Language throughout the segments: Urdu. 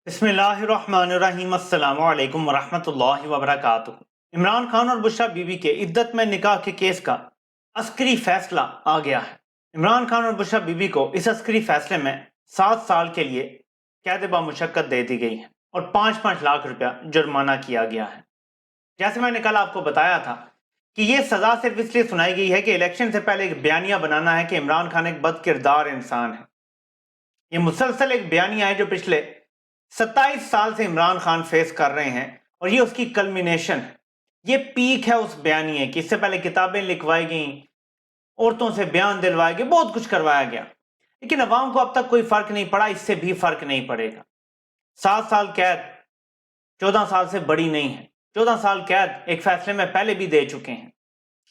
بسم اللہ الرحمن الرحیم السلام علیکم ورحمۃ اللہ وبرکاتہ۔ عمران خان اور بشریٰ بی بی کے عدت میں نکاح کے کیس کا عسکری فیصلہ آ گیا ہے۔ عمران خان اور بشریٰ بی بی کو اس عسکری فیصلے میں 7 سال کے لیے قید بامشقت دے دی گئی ہے اور 5-5 لاکھ روپیہ جرمانہ کیا گیا ہے۔ جیسے میں نے کل آپ کو بتایا تھا کہ یہ سزا صرف اس لیے سنائی گئی ہے کہ الیکشن سے پہلے ایک بیانیہ بنانا ہے کہ عمران خان ایک بد کردار انسان ہے۔ یہ مسلسل ایک بیانیہ ہے جو پچھلے 27 سال سے عمران خان فیس کر رہے ہیں اور یہ اس کی کلمینیشن ہے، یہ پیک ہے اس بیانیے کی۔ اس سے پہلے کتابیں لکھوائی گئیں، عورتوں سے بیان دلوائے گئے، بہت کچھ کروایا گیا، لیکن عوام کو اب تک کوئی فرق نہیں پڑا، اس سے بھی فرق نہیں پڑے گا۔ 7 سال قید 14 سال سے بڑی نہیں ہے۔ 14 سال قید ایک فیصلے میں پہلے بھی دے چکے ہیں،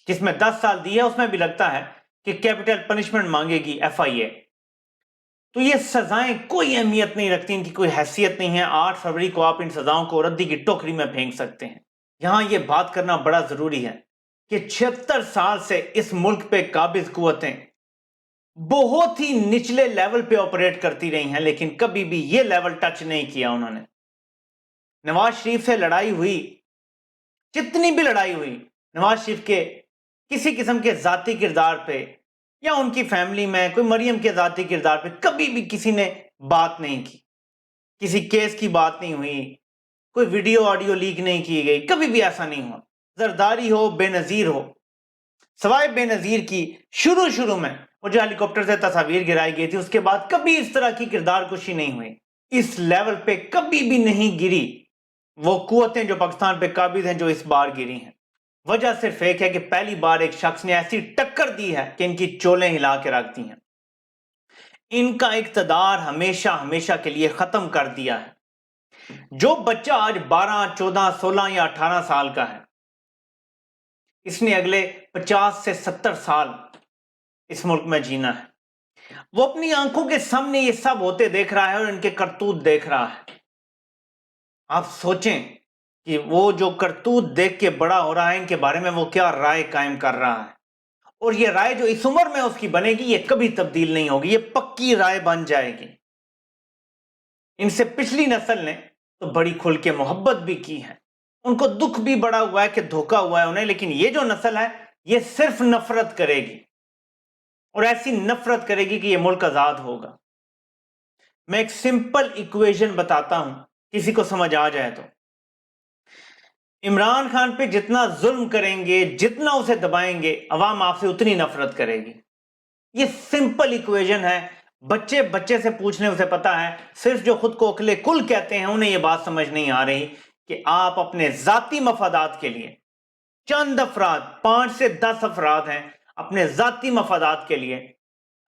جس میں 10 سال دی ہے، اس میں بھی لگتا ہے کہ کیپٹل پنشمنٹ مانگے گی FIA۔ تو یہ سزائیں کوئی اہمیت نہیں رکھتی، ان کی کوئی حیثیت نہیں ہے۔ 8 فروری کو آپ ان سزاؤں کو ردی کی ٹوکری میں پھینک سکتے ہیں۔ یہاں یہ بات کرنا بڑا ضروری ہے کہ 76 سال سے اس ملک پہ قابض قوتیں بہت ہی نچلے لیول پہ آپریٹ کرتی رہی ہیں، لیکن کبھی بھی یہ لیول ٹچ نہیں کیا انہوں نے۔ نواز شریف سے لڑائی ہوئی، جتنی بھی لڑائی ہوئی، نواز شریف کے کسی قسم کے ذاتی کردار پہ یا ان کی فیملی میں کوئی مریم کے ذاتی کردار پہ کبھی بھی کسی نے بات نہیں کی، کسی کیس کی بات نہیں ہوئی، کوئی ویڈیو آڈیو لیک نہیں کی گئی، کبھی بھی ایسا نہیں ہوا۔ زرداری ہو، بے نظیر ہو، سوائے بے نظیر کی شروع میں وہ جو ہیلی کاپٹر سے تصاویر گرائی گئی تھی، اس کے بعد کبھی اس طرح کی کردار کشی نہیں ہوئی، اس لیول پہ کبھی بھی نہیں گری وہ قوتیں جو پاکستان پہ قابض ہیں جو اس بار گری ہیں۔ وجہ صرف ایک ہے کہ پہلی بار ایک شخص نے ایسی ٹکر دی ہے کہ ان کی چولیں ہلا کے رکھ دی ہیں، ان کا اقتدار ہمیشہ کے لیے ختم کر دیا ہے۔ جو بچہ آج 12، 14، 16 یا 18 سال کا ہے، اس نے اگلے 50 سے 70 سال اس ملک میں جینا ہے۔ وہ اپنی آنکھوں کے سامنے یہ سب ہوتے دیکھ رہا ہے اور ان کے کرتوت دیکھ رہا ہے۔ آپ سوچیں کہ وہ جو کرتوت دیکھ کے بڑا ہو رہا ہے، ان کے بارے میں وہ کیا رائے قائم کر رہا ہے، اور یہ رائے جو اس عمر میں اس کی بنے گی، یہ کبھی تبدیل نہیں ہوگی، یہ پکی رائے بن جائے گی۔ ان سے پچھلی نسل نے تو بڑی کھل کے محبت بھی کی ہے، ان کو دکھ بھی بڑا ہوا ہے کہ دھوکا ہوا ہے انہیں، لیکن یہ جو نسل ہے یہ صرف نفرت کرے گی، اور ایسی نفرت کرے گی کہ یہ ملک آزاد ہوگا۔ میں ایک سمپل ایکویشن بتاتا ہوں، کسی کو سمجھ آ جائے تو۔ عمران خان پہ جتنا ظلم کریں گے، جتنا اسے دبائیں گے، عوام آپ سے اتنی نفرت کرے گی۔ یہ سمپل ایکویشن ہے، بچے سے پوچھنے اسے پتا ہے۔ صرف جو خود کو اکلے کل کہتے ہیں انہیں یہ بات سمجھ نہیں آ رہی کہ آپ اپنے ذاتی مفادات کے لیے، چند افراد، 5 سے 10 افراد ہیں، اپنے ذاتی مفادات کے لیے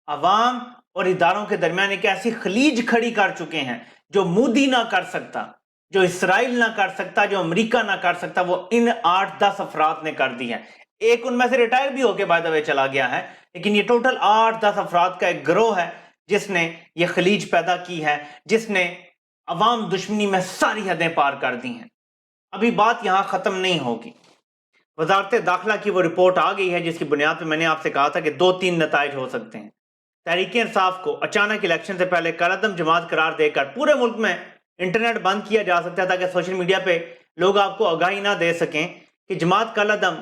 عوام اور اداروں کے درمیان ایک ایسی خلیج کھڑی کر چکے ہیں جو مودی نہ کر سکتا، جو اسرائیل نہ کر سکتا، جو امریکہ نہ کر سکتا، وہ ان 8-10 افراد نے کر دی ہے۔ ایک ان میں سے ریٹائر بھی ہو کے بائی دا وے چلا گیا ہے، لیکن یہ ٹوٹل 8-10 افراد کا ایک گروہ ہے جس نے یہ خلیج پیدا کی ہے، جس نے عوام دشمنی میں ساری حدیں پار کر دی ہیں۔ ابھی بات یہاں ختم نہیں ہوگی۔ وزارت داخلہ کی وہ رپورٹ آ گئی ہے جس کی بنیاد پہ میں نے آپ سے کہا تھا کہ 2-3 نتائج ہو سکتے ہیں۔ تحریک انصاف کو اچانک الیکشن سے پہلے کالعدم جماعت قرار دے کر پورے ملک میں انٹرنیٹ بند کیا جا سکتا ہے تاکہ سوشل میڈیا پہ لوگ آپ کو آگاہی نہ دے سکیں کہ جماعت کالعدم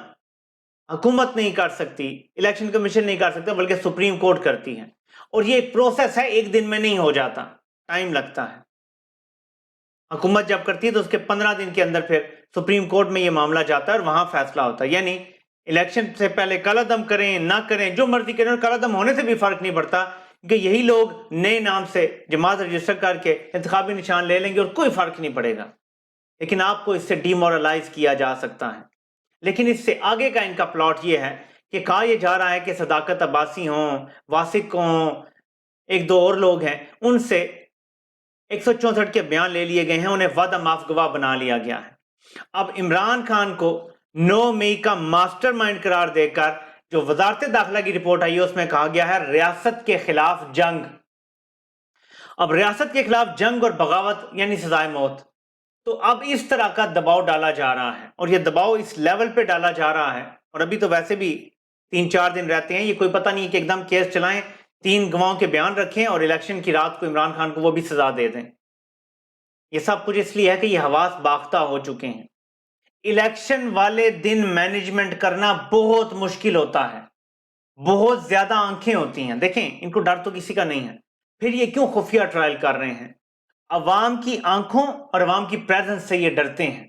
حکومت نہیں کر سکتی، الیکشن کمیشن نہیں کر سکتا، بلکہ سپریم کورٹ کرتی ہے، اور یہ ایک پروسیس ہے، ایک دن میں نہیں ہو جاتا، ٹائم لگتا ہے۔ حکومت جب کرتی ہے تو اس کے 15 دن کے اندر پھر سپریم کورٹ میں یہ معاملہ جاتا ہے اور وہاں فیصلہ ہوتا ہے۔ یعنی الیکشن سے پہلے کالعدم کریں نہ کریں، جو مرضی کریں، اور کالعدم ہونے سے بھی فرق نہیں پڑتا کہ یہی لوگ نئے نام سے جماعت رجسٹر کر کے انتخابی نشان لے لیں گے اور کوئی فرق نہیں پڑے گا، لیکن آپ کو اس سے ڈی مورلائز کیا جا سکتا ہے۔ لیکن اس سے آگے کا ان کا پلاٹ یہ ہے کہ کہا یہ جا رہا ہے کہ صداقت عباسی ہوں، واسق ہوں، ایک دو اور لوگ ہیں، ان سے 164 کے بیان لے لیے گئے ہیں، انہیں وعدہ معاف گواہ بنا لیا گیا ہے۔ اب عمران خان کو 9 مئی کا ماسٹر مائنڈ قرار دے کر جو وزارت داخلہ کی رپورٹ آئی ہے اس میں کہا گیا ہے ریاست کے خلاف جنگ۔ اب ریاست کے خلاف جنگ اور بغاوت یعنی سزائے موت، تو اب اس طرح کا دباؤ ڈالا جا رہا ہے، اور یہ دباؤ اس لیول پہ ڈالا جا رہا ہے، اور ابھی تو ویسے بھی 3-4 دن رہتے ہیں، یہ کوئی پتہ نہیں کہ ایک دم کیس چلائیں، 3 گواہوں کے بیان رکھیں اور الیکشن کی رات کو عمران خان کو وہ بھی سزا دے دیں۔ یہ سب کچھ اس لیے ہے کہ یہ حواس باختہ ہو چکے ہیں. الیکشن والے دن مینجمنٹ کرنا بہت مشکل ہوتا ہے, بہت زیادہ آنکھیں ہوتی ہیں. دیکھیں ان کو ڈر تو کسی کا نہیں ہے, پھر یہ کیوں خفیہ ٹرائل کر رہے ہیں؟ عوام کی آنکھوں اور عوام کی پریزنس سے یہ ڈرتے ہیں.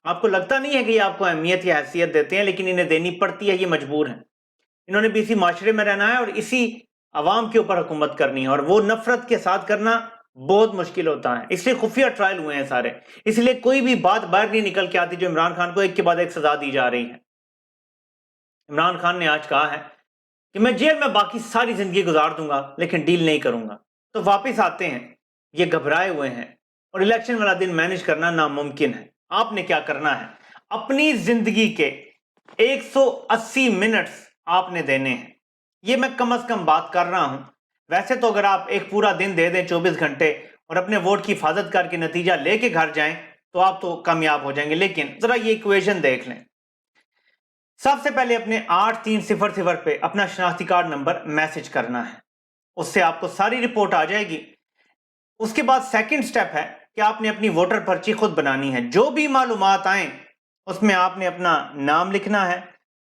آپ کو لگتا نہیں ہے کہ یہ آپ کو اہمیت یا حیثیت دیتے ہیں, لیکن انہیں دینی پڑتی ہے, یہ مجبور ہیں. انہوں نے بھی اسی معاشرے میں رہنا ہے اور اسی عوام کے اوپر حکومت کرنی ہے, اور وہ نفرت کے ساتھ کرنا بہت مشکل ہوتا ہے. اس لیے خفیہ ٹرائل ہوئے ہیں سارے, اس لیے کوئی بھی بات باہر نہیں نکل کے آتی جو عمران خان کو ایک کے بعد ایک سزا دی جا رہی ہے. عمران خان نے آج کہا ہے کہ میں جیل میں باقی ساری زندگی گزار دوں گا لیکن ڈیل نہیں کروں گا. تو واپس آتے ہیں, یہ گھبرائے ہوئے ہیں, اور الیکشن والا دن مینج کرنا ناممکن ہے. آپ نے کیا کرنا ہے, اپنی زندگی کے 180 منٹس آپ نے دینے ہیں. یہ میں کم از کم بات کر رہا ہوں. ویسے تو اگر آپ ایک پورا دن دے دیں 24 گھنٹے اور اپنے ووٹ کی حفاظت کر کے نتیجہ لے کے گھر جائیں تو آپ تو کامیاب ہو جائیں گے, لیکن ذرا یہ ایکویشن دیکھ لیں. سب سے پہلے اپنے 8300 پہ اپنا شناختی کارڈ نمبر میسج کرنا ہے, اس سے آپ کو ساری رپورٹ آ جائے گی. اس کے بعد سیکنڈ سٹیپ ہے کہ آپ نے اپنی ووٹر پرچی خود بنانی ہے. جو بھی معلومات آئیں اس میں آپ نے اپنا نام لکھنا ہے,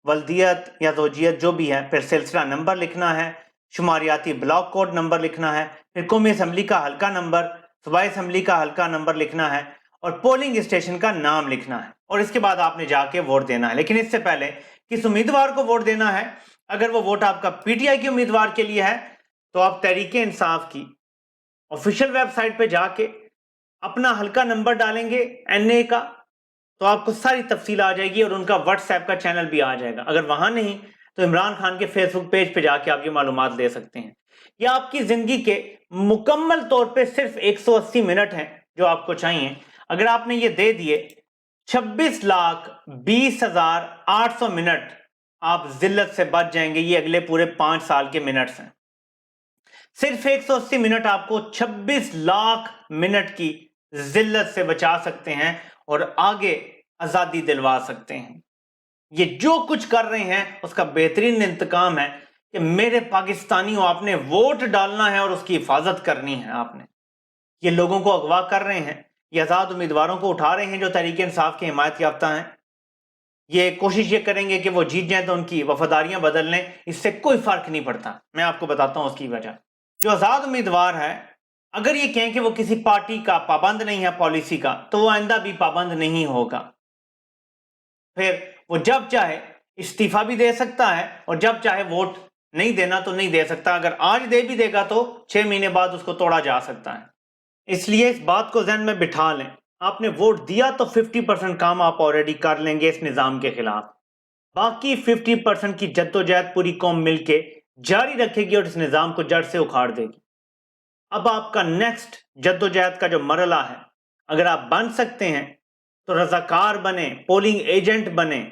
ولدیت یا زوجیت جو بھی ہے, پھر سلسلہ نمبر لکھنا ہے, شماریاتی بلاک کوڈ نمبر لکھنا ہے, پھر قومی اسمبلی کا حلقہ نمبر, صوبائی اسمبلی کا حلقہ نمبر لکھنا ہے, اور پولنگ اسٹیشن کا نام لکھنا ہے. اور اس کے بعد آپ نے جا کے ووٹ دینا ہے. لیکن اس سے پہلے کس امیدوار کو ووٹ دینا ہے, اگر وہ ووٹ آپ کا پی ٹی آئی کے امیدوار کے لیے ہے تو آپ تحریک انصاف کی آفیشیل ویب سائٹ پہ جا کے اپنا حلقہ نمبر ڈالیں گے این اے کا, تو آپ کو ساری تفصیل آ جائے گی, اور ان کا واٹس ایپ کا چینل بھی آ جائے گا. اگر وہاں نہیں تو عمران خان کے فیس بک پیج پہ جا کے آپ یہ معلومات لے سکتے ہیں. یہ آپ کی زندگی کے مکمل طور پہ صرف 180 منٹ ہیں جو آپ کو چاہیے. اگر آپ نے یہ دے دیے 26,20,800 منٹ, آپ ذلت سے بچ جائیں گے. یہ اگلے پورے 5 سال کے منٹس ہیں. صرف 180 منٹ آپ کو 26 لاکھ منٹ کی ذلت سے بچا سکتے ہیں اور آگے آزادی دلوا سکتے ہیں. یہ جو کچھ کر رہے ہیں اس کا بہترین انتقام ہے کہ میرے پاکستانیوں, آپ نے ووٹ ڈالنا ہے اور اس کی حفاظت کرنی ہے. آپ نے یہ لوگوں کو اغوا کر رہے ہیں, یہ آزاد امیدواروں کو اٹھا رہے ہیں جو تحریک انصاف کے حمایت یافتہ ہیں. یہ کوشش یہ کریں گے کہ وہ جیت جائیں تو ان کی وفاداریاں بدل لیں, اس سے کوئی فرق نہیں پڑتا. میں آپ کو بتاتا ہوں اس کی وجہ. جو آزاد امیدوار ہے, اگر یہ کہیں کہ وہ کسی پارٹی کا پابند نہیں ہے پالیسی کا, تو وہ آئندہ بھی پابند نہیں ہوگا. پھر وہ جب چاہے استعفیٰ بھی دے سکتا ہے اور جب چاہے ووٹ نہیں دینا تو نہیں دے سکتا. اگر آج دے بھی دے گا تو 6 مہینے بعد اس کو توڑا جا سکتا ہے. اس لیے اس بات کو ذہن میں بٹھا لیں, آپ نے ووٹ دیا تو 50% کام آپ آلریڈی کر لیں گے اس نظام کے خلاف. باقی 50% کی جدوجہد پوری قوم مل کے جاری رکھے گی اور اس نظام کو جڑ سے اکھاڑ دے گی. اب آپ کا نیکسٹ جدوجہد کا جو مرحلہ ہے, اگر آپ بن سکتے ہیں تو رضاکار بنے, پولنگ ایجنٹ بنے.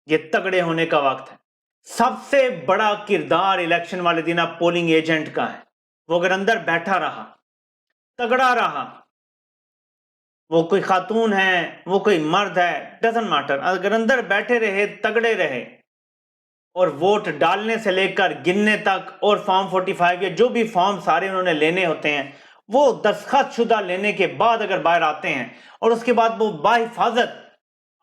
یہ تگڑے ہونے کا وقت ہے. سب سے بڑا کردار الیکشن والے دن آپ پولنگ ایجنٹ کا ہے. وہ اگر اندر بیٹھا رہا, تگڑا رہا, وہ کوئی خاتون ہے, وہ کوئی مرد ہے, ڈزنٹ میٹر, اگر اندر بیٹھے رہے, تگڑے رہے, اور ووٹ ڈالنے سے لے کر گننے تک, اور فارم 45 یا جو بھی فارم سارے انہوں نے لینے ہوتے ہیں, وہ دستخط شدہ لینے کے بعد اگر باہر آتے ہیں اور اس کے بعد وہ بحفاظت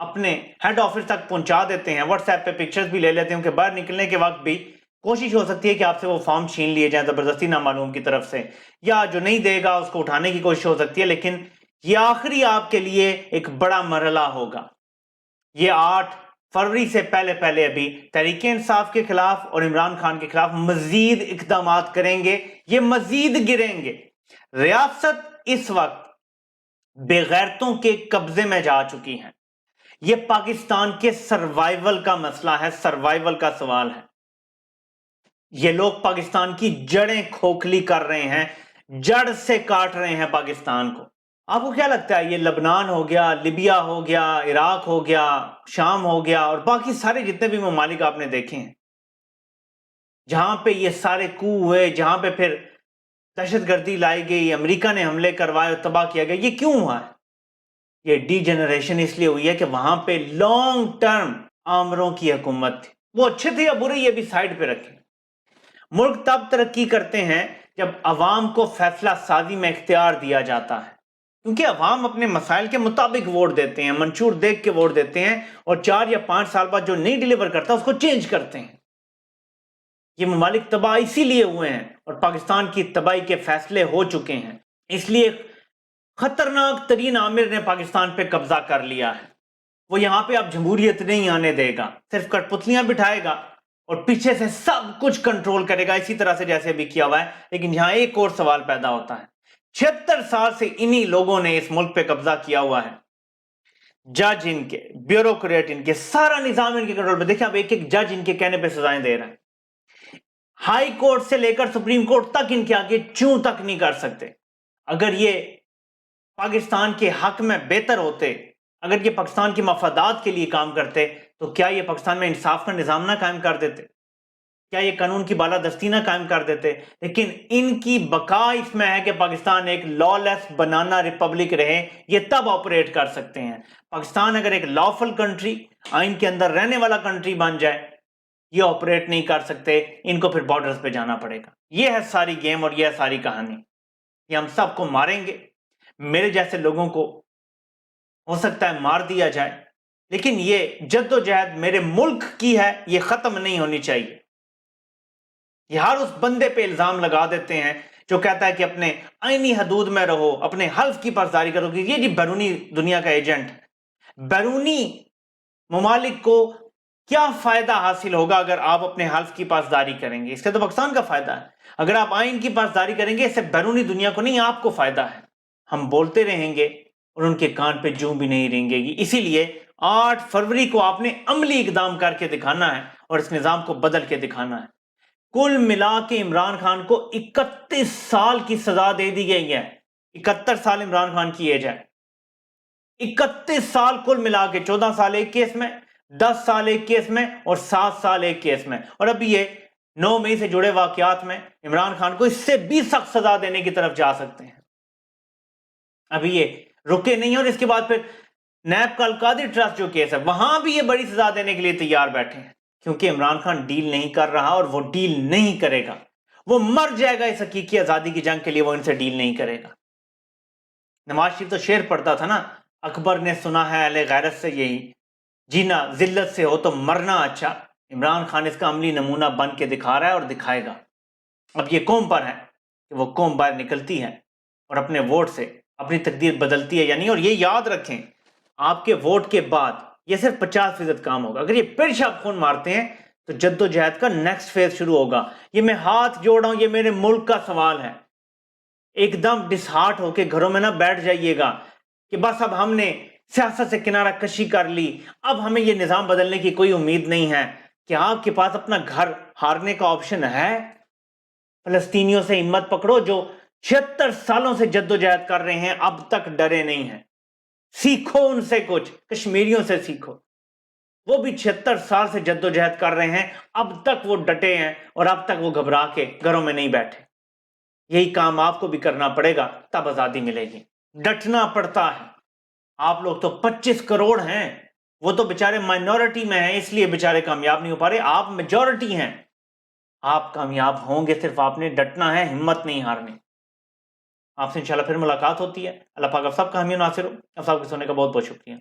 اپنے ہیڈ آفس تک پہنچا دیتے ہیں, واٹس ایپ پہ پکچرز بھی لے لیتے ہیں, کہ باہر نکلنے کے وقت بھی کوشش ہو سکتی ہے کہ آپ سے وہ فارم چھین لیے جائیں زبردستی نامعلوم کی طرف سے, یا جو نہیں دے گا اس کو اٹھانے کی کوشش ہو سکتی ہے. لیکن یہ آخری آپ کے لیے ایک بڑا مرحلہ ہوگا. یہ 8 فروری سے پہلے ابھی تحریک انصاف کے خلاف اور عمران خان کے خلاف مزید اقدامات کریں گے, یہ مزید گریں گے. ریاست اس وقت بے غیرتوں کے قبضے میں جا چکی ہے. یہ پاکستان کے سروائیول کا مسئلہ ہے, سروائیول کا سوال ہے. یہ لوگ پاکستان کی جڑیں کھوکھلی کر رہے ہیں, جڑ سے کاٹ رہے ہیں پاکستان کو. آپ کو کیا لگتا ہے یہ لبنان ہو گیا, لیبیا ہو گیا, عراق ہو گیا, شام ہو گیا, اور باقی سارے جتنے بھی ممالک آپ نے دیکھے ہیں جہاں پہ یہ سارے کو ہوئے, جہاں پہ پھر دہشت گردی لائی گئی, امریکہ نے حملے کروائے اور تباہ کیا گیا, یہ کیوں ہوا ہے؟ یہ ڈی جنریشن اس لیے ہوئی ہے کہ وہاں پہ لانگ ٹرم آمروں کی حکومت تھی. وہ اچھے تھے یا برے یہ بھی سائڈ پہ رکھیں. ملک تب ترقی کرتے ہیں جب عوام کو فیصلہ سازی میں اختیار دیا جاتا ہے، کیونکہ عوام اپنے مسائل کے مطابق ووٹ دیتے ہیں، منشور دیکھ کے ووٹ دیتے ہیں، اور 4 یا 5 سال بعد جو نہیں ڈیلیور کرتا اس کو چینج کرتے ہیں۔ یہ ممالک تباہ اسی لیے ہوئے ہیں، اور پاکستان کی تباہی کے فیصلے ہو چکے ہیں۔ اس لیے خطرناک ترین عامر نے پاکستان پہ قبضہ کر لیا ہے۔ وہ یہاں پہ اب جمہوریت نہیں آنے دے گا، صرف کٹ پتلیاں بٹھائے گا اور پیچھے سے سب کچھ کنٹرول کرے گا، اسی طرح سے جیسے ابھی کیا ہوا ہے۔ لیکن یہاں ایک اور سوال پیدا ہوتا ہے، 76 سال سے انہی لوگوں نے اس ملک پہ قبضہ کیا ہوا ہے، جج ان کے، بیوروکریٹ ان کے، سارا نظام ان کے کنٹرول پہ۔ دیکھیں اب ایک ایک جج ان کے کہنے پہ سزائیں دے رہا ہے، ہائی کورٹ سے لے کر سپریم کورٹ تک ان کے آگے چوں تک نہیں کر سکتے۔ اگر یہ پاکستان کے حق میں بہتر ہوتے، اگر یہ پاکستان کی مفادات کے لیے کام کرتے، تو کیا یہ پاکستان میں انصاف کا نظام نہ قائم کر دیتے؟ کیا یہ قانون کی بالادستی نہ قائم کر دیتے؟ لیکن ان کی بقا اس میں ہے کہ پاکستان ایک لا لیس بنانا ریپبلک رہے، یہ تب آپریٹ کر سکتے ہیں۔ پاکستان اگر ایک لافل کنٹری، آئین کے اندر رہنے والا کنٹری بن جائے، یہ آپریٹ نہیں کر سکتے، ان کو پھر بارڈرز پہ جانا پڑے گا۔ یہ ہے ساری گیم اور یہ ہے ساری کہانی۔ یہ ہم سب کو ماریں گے، میرے جیسے لوگوں کو ہو سکتا ہے مار دیا جائے، لیکن یہ جد و جہد میرے ملک کی ہے، یہ ختم نہیں ہونی چاہیے۔ یہ ہر اس بندے پہ الزام لگا دیتے ہیں جو کہتا ہے کہ اپنے آئینی حدود میں رہو، اپنے حلف کی پاسداری کرو، کہ یہ جی بیرونی دنیا کا ایجنٹ ہے۔ بیرونی ممالک کو کیا فائدہ حاصل ہوگا اگر آپ اپنے حلف کی پاسداری کریں گے؟ اس سے تو پاکستان کا فائدہ ہے۔ اگر آپ آئین کی پاسداری کریں گے، اس سے بیرونی دنیا کو نہیں، آپ کو فائدہ ہے۔ ہم بولتے رہیں گے اور ان کے کان پہ جوں بھی نہیں رینگے گی۔ اسی لیے 8 فروری کو آپ نے عملی اقدام کر کے دکھانا ہے اور اس نظام کو بدل کے دکھانا ہے۔ کل ملا کے عمران خان کو 31 سال کی سزا دے دی گئی ہے۔ 71 سال عمران خان کی ایج ہے، 31 سال کل ملا کے، 14 سال ایک کیس میں، 10 سال ایک کیس میں اور 7 سال ایک کیس میں۔ اور ابھی یہ 9 مئی سے جڑے واقعات میں عمران خان کو اس سے بھی سخت سزا دینے کی طرف جا سکتے ہیں۔ ابھی یہ رکے نہیں ہیں، اور اس کے بعد پھر نیب کا القادری ٹرسٹ جو کیس ہے، وہاں بھی یہ بڑی سزا دینے کے لیے تیار بیٹھے ہیں، کیونکہ عمران خان ڈیل نہیں کر رہا اور وہ ڈیل نہیں کرے گا۔ وہ مر جائے گا اس حقیقی آزادی کی جنگ کے لیے، وہ ان سے ڈیل نہیں کرے گا۔ نواز شریف تو شعر پڑھتا تھا نا، اکبر نے سنا ہے اہل غیرت سے یہی، جینا ذلت سے ہو تو مرنا اچھا۔ عمران خان اس کا عملی نمونہ بن کے دکھا رہا ہے اور دکھائے گا۔ اب یہ قوم پر ہے کہ وہ قوم باہر نکلتی ہے اور اپنے ووٹ سے اپنی تقدیر بدلتی ہے یا نہیں۔ اور یہ یاد رکھیں، آپ کے ووٹ کے بعد یہ صرف 50% کام ہوگا۔ اگر یہ پھر شب خون مارتے ہیں تو جد و جہد کا نیکسٹ فیز شروع ہوگا۔ یہ میں ہاتھ جوڑ رہا ہوں، یہ میرے ملک کا سوال ہے۔ ایک دم ڈس ہارٹ ہو کے گھروں میں نہ بیٹھ جائیے گا کہ بس اب ہم نے سیاست سے کنارہ کشی کر لی، اب ہمیں یہ نظام بدلنے کی کوئی امید نہیں ہے۔ کہ آپ کے پاس اپنا گھر ہارنے کا آپشن ہے؟ فلسطینیوں سے ہمت پکڑو جو 76 سالوں سے جد و جہد کر رہے ہیں، اب تک ڈرے نہیں ہیں۔ سیکھو ان سے کچھ، کشمیریوں سے سیکھو، وہ بھی 76 سال سے جد و جہد کر رہے ہیں، اب تک وہ ڈٹے ہیں اور اب تک وہ گھبرا کے گھروں میں نہیں بیٹھے۔ یہی کام آپ کو بھی کرنا پڑے گا، تب آزادی ملے گی۔ ڈٹنا پڑتا ہے۔ آپ لوگ تو 25 کروڑ ہیں، وہ تو بیچارے مائنورٹی میں ہیں، اس لیے بیچارے کامیاب نہیں ہو پا رہے۔ آپ میجورٹی ہیں، آپ کامیاب ہوں گے، صرف آپ نے ڈٹنا ہے، ہمت نہیں ہارنی۔ آپ سے انشاءاللہ پھر ملاقات ہوتی ہے۔ اللہ پاک آپ سب کا حامی و ناصر ہو۔ آپ سب کے سننے کا بہت بہت شکریہ۔